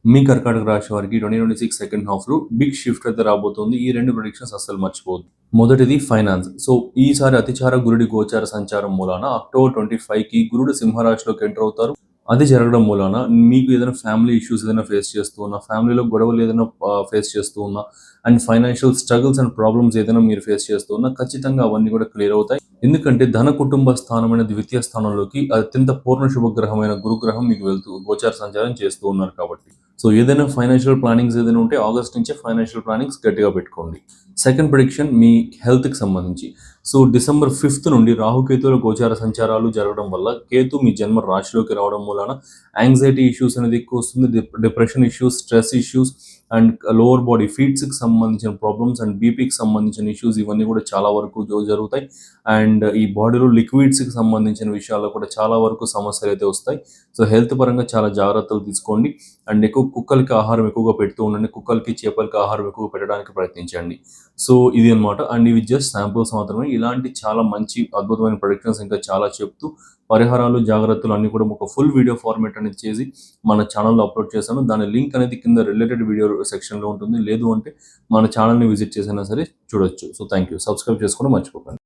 మీ కర్కాటక రాశి వారికి 2026 సెకండ్ హాఫ్‌లో బిగ్ షిఫ్ట్ అయితే రాబోతుంది. ఈ 2 ప్రెడిక్షన్స్ అస్సలు మర్చిపోవద్దు. మొదటిది ఫైనాన్స్. సో, ఈసారి అతిచార గురుడి గోచార సంచారం మూలాన అక్టోబర్ 25కి గురుడు సింహరాశిలోకి ఎంటర్ అవుతారు. అది జరగడం మూలాన మీకు ఏదైనా ఫ్యామిలీ ఇష్యూస్ ఏదైనా ఫేస్ చేస్తూ ఉన్నా, ఫ్యామిలీలో గొడవలు ఏదైనా ఫేస్ చేస్తూ ఉన్నా, and financial struggles and problems ఏదైనా మీరు ఫేస్ చేస్తూ ఉన్నా, ఖచ్చితంగా అవన్నీ కూడా క్లియర్ అవుతాయి. ఎందుకంటే ధన కుటుంబ స్థానమైన ద్వితీయ స్థానంలోకి అత్యంత పూర్ణ శుభగ్రహమైన గురుగ్రహం మీకు వెళ్తూ గోచార సంచారం చేస్తూ ఉన్నారు కాబట్టి. సో ఏదైనా ఫైనాన్షియల్ ప్లానింగ్స్ ఏదైనా ఉంటే ఆగస్ట్ నుంచే ఫైనాన్షియల్ ప్లానింగ్స్ గట్టిగా పెట్టుకోండి. సెకండ్ ప్రిడిక్షన్ మీ హెల్త్కి సంబంధించి. సో డిసెంబర్ 5th నుండి రాహుకేతువుల గోచార సంచారాలు జరగడం వల్ల కేతు మీ జన్మ రాశిలోకి రావడం మూలన యాంగ్జైటీ ఇష్యూస్ అనేది ఎక్కువ వస్తుంది. Depression issues, stress issues and lower body ఫీట్స్కి సంబంధించిన ప్రాబ్లమ్స్ అండ్ బీపీకి సంబంధించిన ఇష్యూస్ ఇవన్నీ కూడా చాలా వరకు జరుగుతాయి. అండ్ ఈ బాడీలో లిక్విడ్స్కి సంబంధించిన విషయాల్లో కూడా చాలా వరకు సమస్యలు అయితే వస్తాయి. సో హెల్త్ పరంగా చాలా జాగ్రత్తలు తీసుకోండి. అండ్ కుక్కలకి ఆహారం ఎక్కువగా పెడుతూ ఉండండి. కుక్కలకి, చేపలకి ఆహారం ఎక్కువగా పెట్టడానికి ప్రయత్నించండి. సో ఇది అనమాట. అండ్ ఇవి జస్ట్ శాంపుల్స్ మాత్రమే. ఇలాంటి చాలా మంచి అద్భుతమైన ప్రొడిక్షన్స్ ఇంకా చాలా చెప్తూ పరిహారాలు, జాగ్రత్తలు అన్నీ కూడా ఒక ఫుల్ వీడియో ఫార్మేట్ అనేది చేసి మన ఛానల్లో అప్లోడ్ చేశాను. దాని లింక్ అనేది కింద రిలేటెడ్ వీడియో సెక్షన్లో ఉంటుంది. లేదు అంటే మన ఛానల్ని విజిట్ చేసినా సరే చూడొచ్చు. So thank you. సబ్స్క్రైబ్ చేసుకోవడం మర్చిపోకండి.